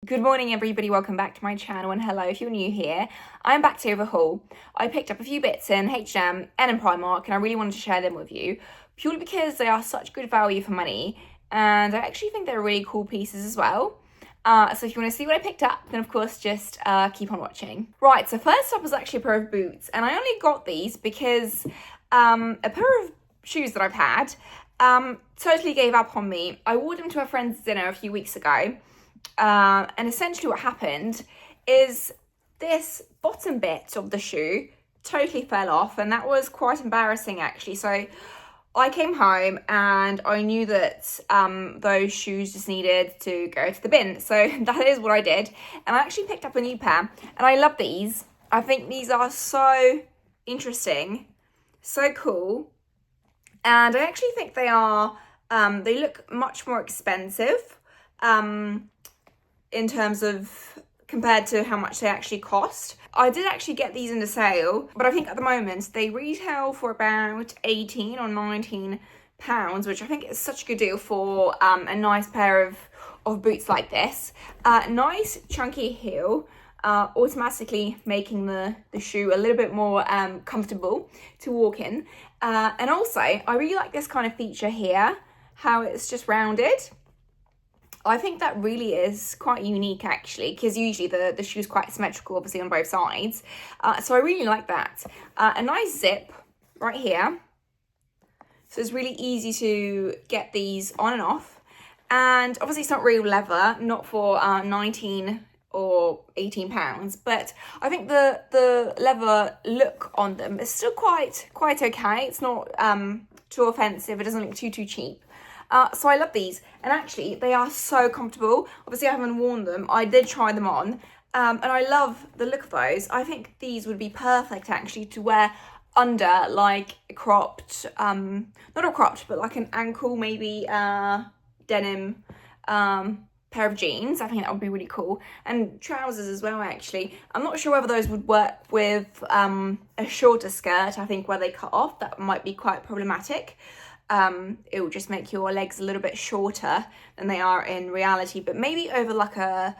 Good morning everybody, welcome back to my channel, and hello if you're new here. I'm back to overhaul. I picked up a few bits in H&M and in Primark and I really wanted to share them with you purely because they are such good value for money and I actually think they're really cool pieces as well. So if you want to see what I picked up, then of course just keep on watching. Right, so first up was actually a pair of boots, and I only got these because a pair of shoes that I've had totally gave up on me. I wore them to a friend's dinner a few weeks ago. And essentially what happened is this bottom bit of the shoe totally fell off, and that was quite embarrassing actually. So I came home and I knew that those shoes just needed to go to the bin. So that is what I did, and I actually picked up a new pair and I love these. I think these are so interesting, so cool, and I actually think they are they look much more expensive in terms of compared to how much they actually cost. I did actually get these in the sale, but I think at the moment they retail for about 18 or 19 pounds, which I think is such a good deal for a nice pair of boots like this. Nice chunky heel, automatically making the shoe a little bit more comfortable to walk in. And also, I really like this kind of feature here, how it's just rounded. I think that really is quite unique actually, because usually the shoe's quite symmetrical obviously on both sides. So I really like that. A nice zip right here. So it's really easy to get these on and off. And obviously it's not real leather, not for 19 or 18 pounds, but I think the leather look on them is still quite okay. It's not too offensive, it doesn't look too cheap. So I love these, and actually they are so comfortable. Obviously I haven't worn them, I did try them on, and I love the look of those. I think these would be perfect actually to wear under like a cropped, not a cropped, but like an ankle maybe denim pair of jeans. I think that would be really cool, and trousers as well actually. I'm not sure whether those would work with a shorter skirt. I think where they cut off, that might be quite problematic. It will just make your legs a little bit shorter than they are in reality, but maybe over like a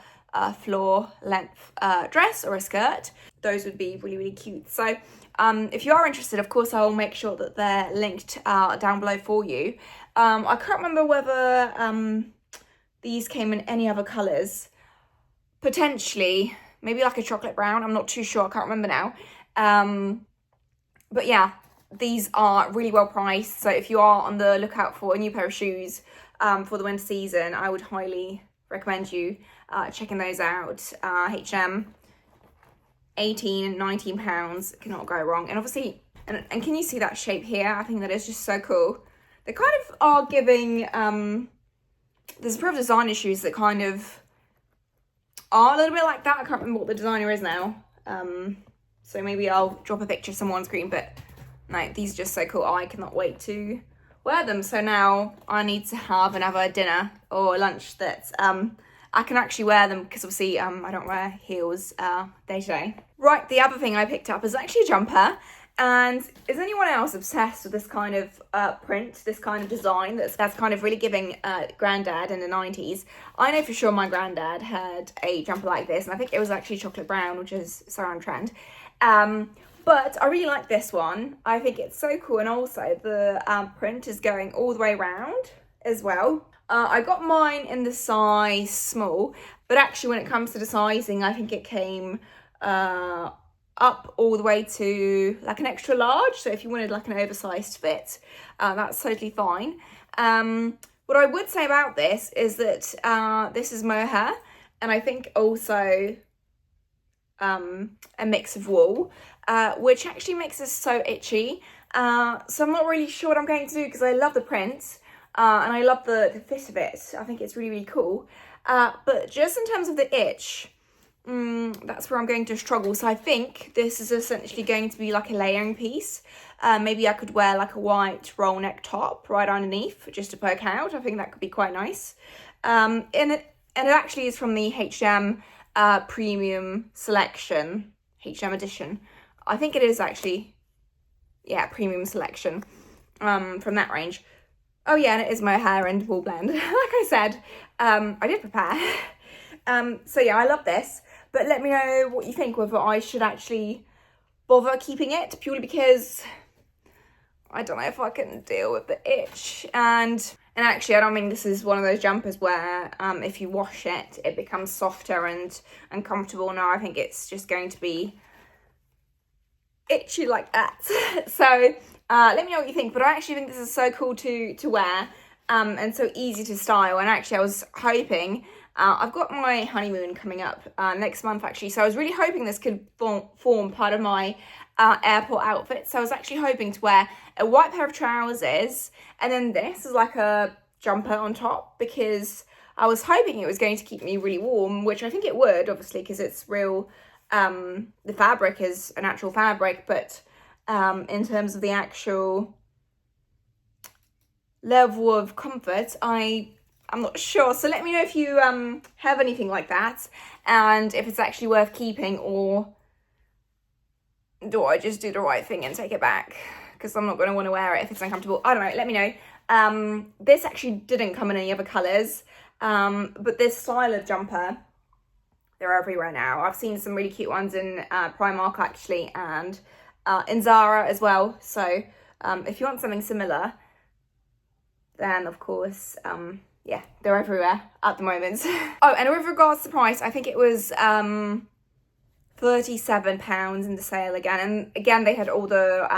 floor length dress or a skirt, those would be really cute. So if you are interested, of course I will make sure that they're linked down below for you. I can't remember whether these came in any other colours. Potentially maybe like a chocolate brown, I'm not too sure, I can't remember now. But yeah, these are really well priced, so if you are on the lookout for a new pair of shoes for the winter season, I would highly recommend you checking those out. H&M, 18 and 19 pounds, cannot go wrong. And obviously, and can you see that shape here? I think that is just so cool. They kind of are giving, there's a pair of designer shoes that kind of are a little bit like that. I can't remember what the designer is now, so maybe I'll drop a picture of some on screen, but no, these are just so cool. I cannot wait to wear them. So now I need to have another dinner or lunch that I can actually wear them, because obviously I don't wear heels day to day. Right, the other thing I picked up is actually a jumper. And is anyone else obsessed with this kind of print, this kind of design that's kind of really giving granddad in the 90s? I know for sure my granddad had a jumper like this, and I think it was actually chocolate brown, which is so on trend. But I really like this one. I think it's so cool, and also the print is going all the way around as well. I got mine in the size small, but actually when it comes to the sizing, I think it came up all the way to like an extra large. So if you wanted like an oversized fit, that's totally fine. What I would say about this is that this is mohair, and I think also a mix of wool, which actually makes this so itchy. So I'm not really sure what I'm going to do, because I love the print and I love the fit of it. I think it's really cool. But just in terms of the itch, that's where I'm going to struggle. So I think this is essentially going to be like a layering piece. Maybe I could wear like a white roll neck top right underneath just to poke out. I think that could be quite nice. And it actually is from the H&M premium selection, H&M edition. I think it is actually, yeah, premium selection from that range. Oh yeah, and it is mohair and wool blend. Like I said, I did prepare. So yeah, I love this, but let me know what you think, whether I should actually bother keeping it, purely because I don't know if I can deal with the itch. And actually, I don't think this is one of those jumpers where if you wash it, it becomes softer and comfortable. No, I think it's just going to be itchy like that. So let me know what you think, but I actually think this is so cool to wear and so easy to style. And actually, I was hoping, I've got my honeymoon coming up next month actually, so I was really hoping this could form part of my airport outfit. So I was actually hoping to wear a white pair of trousers, and then this is like a jumper on top, because I was hoping it was going to keep me really warm, which I think it would, obviously, because it's real, the fabric is a natural fabric, but in terms of the actual level of comfort, I'm not sure. So let me know if you have anything like that, and if it's actually worth keeping, or do I just do the right thing and take it back, because I'm not going to want to wear it if it's uncomfortable. I don't know, let me know. This actually didn't come in any other colours, but this style of jumper, they're everywhere now. I've seen some really cute ones in Primark actually, and in Zara as well. So if you want something similar, then of course, yeah, they're everywhere at the moment. Oh, and with regards to price, I think it was £37 in the sale again. And again, they had all the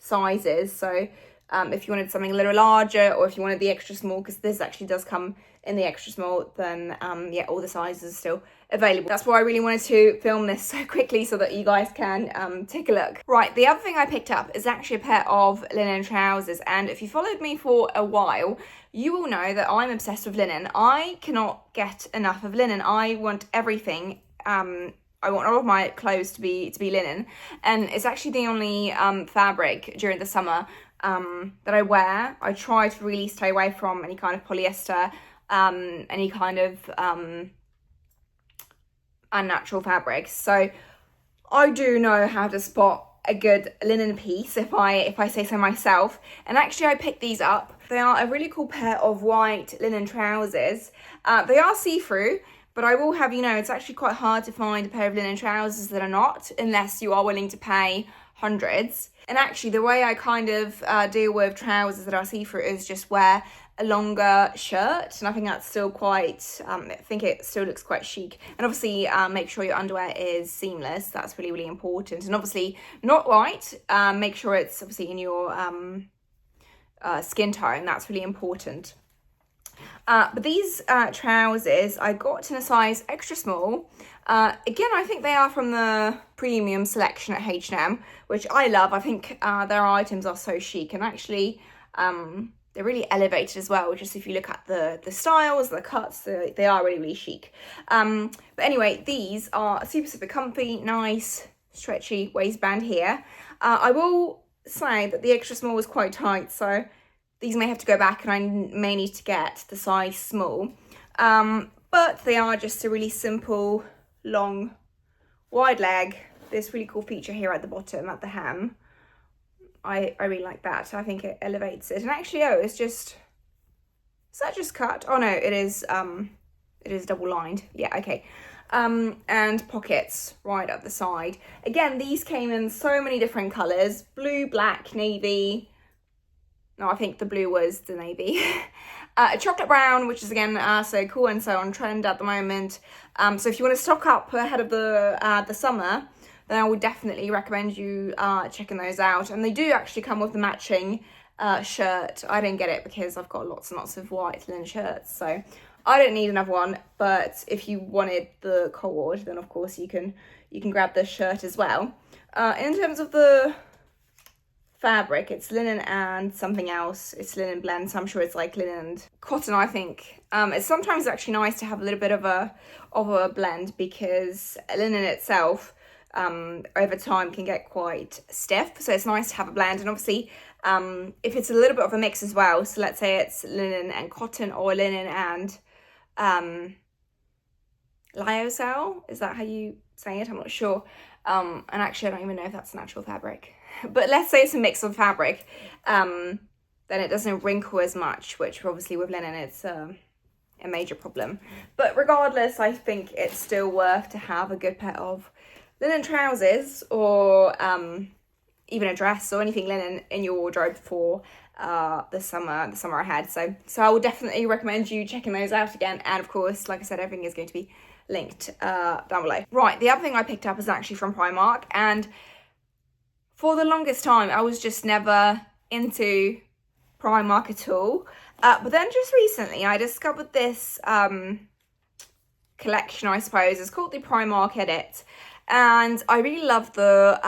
sizes. So if you wanted something a little larger, or if you wanted the extra small, because this actually does come in the extra small, then yeah, all the sizes are still available. That's why I really wanted to film this so quickly, so that you guys can take a look. Right, the other thing I picked up is actually a pair of linen trousers, and if you followed me for a while, you will know that I'm obsessed with linen. I cannot get enough of linen. I want everything. I want all of my clothes to be linen, and it's actually the only fabric during the summer that I wear. I try to really stay away from any kind of polyester, any kind of unnatural fabrics. So I do know how to spot a good linen piece, if I say so myself. And actually, I picked these up. They are a really cool pair of white linen trousers. They are see-through, but I will have you know, it's actually quite hard to find a pair of linen trousers that are not, unless you are willing to pay hundreds. And actually, the way I kind of deal with trousers that are see-through is just wear a longer shirt, and I think that's still quite, I think it still looks quite chic. And obviously, make sure your underwear is seamless. That's really, really important. And obviously, not white. Make sure it's obviously in your skin tone. That's really important. But these trousers I got in a size extra small. Again, I think they are from the premium selection at H&M, which I love. I think their items are so chic, and actually they're really elevated as well. Just if you look at the styles, the cuts, they are really, really chic. But anyway, these are super, super comfy, nice, stretchy waistband here. I will say that the extra small was quite tight, so these may have to go back, and I may need to get the size small. But they are just a really simple, long, wide leg. This really cool feature here at the bottom, at the hem. I really like that. I think it elevates it. And actually, oh, is that just cut? Oh no, it is double lined. Yeah, okay. And pockets right at the side. Again, these came in so many different colours: blue, black, navy. No, I think the blue was the navy. A chocolate brown, which is again so cool and so on trend at the moment. So if you want to stock up ahead of the summer, then I would definitely recommend you checking those out. And they do actually come with the matching shirt. I didn't get it because I've got lots and lots of white linen shirts, so I don't need another one. But if you wanted the cord, then of course you can grab this shirt as well. In terms of the fabric, it's linen and something else. It's linen blend, so I'm sure it's like linen and cotton, I think. It's sometimes actually nice to have a little bit of a blend, because linen itself over time can get quite stiff, so it's nice to have a blend. And obviously if it's a little bit of a mix as well, so let's say it's linen and cotton, or linen and lyocell, is that how you say it? I'm not sure. And actually I don't even know if that's natural fabric, but let's say it's a mix of fabric, then it doesn't wrinkle as much, which obviously with linen a major problem. But regardless, I think it's still worth to have a good pair of linen trousers, or even a dress or anything linen in your wardrobe for the summer ahead. So I will definitely recommend you checking those out again. And of course, like I said, everything is going to be linked down below. Right, the other thing I picked up is actually from Primark, and for the longest time I was just never into Primark at all. But then just recently I discovered this collection, I suppose. It's called the Primark Edit, and I really love the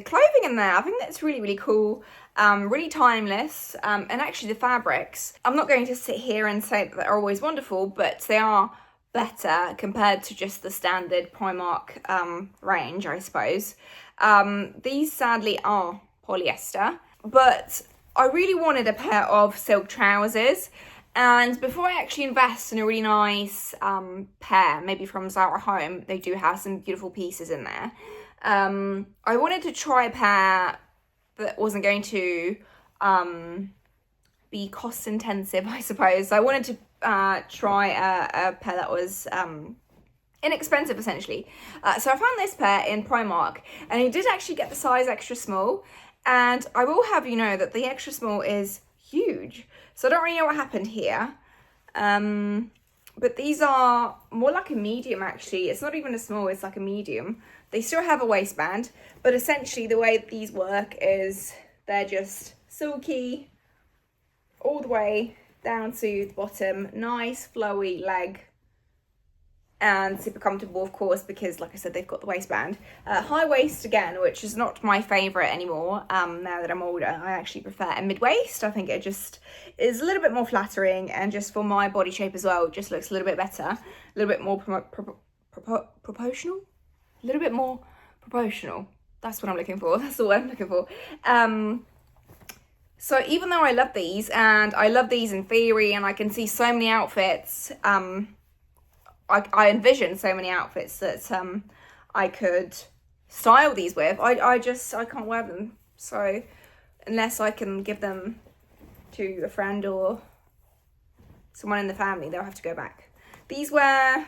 clothing in there. I think that's really, really cool, really timeless, and actually the fabrics, I'm not going to sit here and say that they're always wonderful, but they are better compared to just the standard Primark range, I suppose. These sadly are polyester, but I really wanted a pair of silk trousers, and before I actually invest in a really nice pair, maybe from Zara Home, they do have some beautiful pieces in there. I wanted to try a pair that wasn't going to be cost intensive, I suppose. I wanted to try a pair that was inexpensive, essentially. So I found this pair in Primark, and I did actually get the size extra small, and I will have you know that the extra small is huge. So I don't really know what happened here. But these are more like a medium, actually. It's not even a small, it's like a medium. They still have a waistband, but essentially the way these work is they're just silky all the way down to the bottom. Nice flowy leg, and super comfortable, of course, because like I said, they've got the waistband. High waist again, which is not my favourite anymore now that I'm older. I actually prefer a mid-waist. I think it just is a little bit more flattering, and just for my body shape as well, it just looks a little bit better, a little bit more proportional, a little bit more proportional. That's what I'm looking for. That's the word I'm looking for. So even though I love these, and I love these in theory, and I can see so many outfits, I envision so many outfits that I could style these with, I can't wear them. So unless I can give them to a friend or someone in the family, they'll have to go back. These were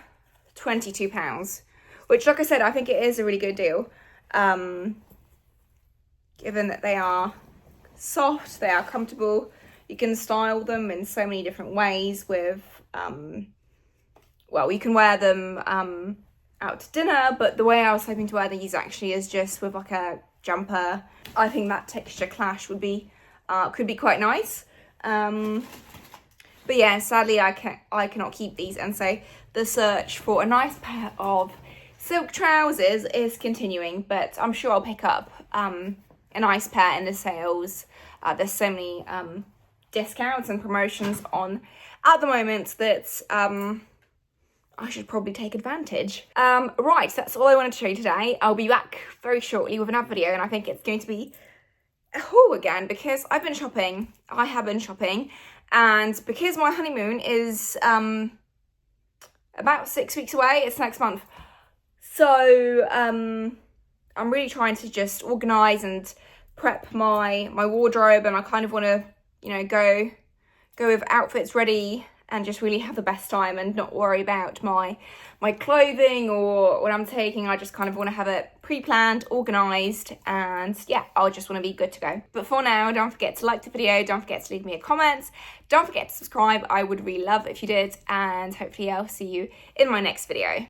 £22, which, like I said, I think it is a really good deal, given that they are soft, they are comfortable. You can style them in so many different ways with well, you can wear them out to dinner, but the way I was hoping to wear these actually is just with like a jumper. I think that texture clash would be could be quite nice. But yeah, sadly I cannot keep these, and so the search for a nice pair of silk trousers is continuing, but I'm sure I'll pick up a nice pair in the sales. There's so many discounts and promotions on at the moment that I should probably take advantage. Right, that's all I wanted to show you today. I'll be back very shortly with another video, and I think it's going to be a haul again, because I've been shopping. I have been shopping, and because my honeymoon is about 6 weeks away, it's next month. So I'm really trying to just organise and prep my wardrobe, and I kind of want to, you know, go with outfits ready and just really have the best time and not worry about my clothing or what I'm taking. I just kind of want to have it pre-planned, organised, and yeah, I just want to be good to go. But for now, don't forget to like the video, don't forget to leave me a comment, don't forget to subscribe. I would really love if you did, and hopefully I'll see you in my next video.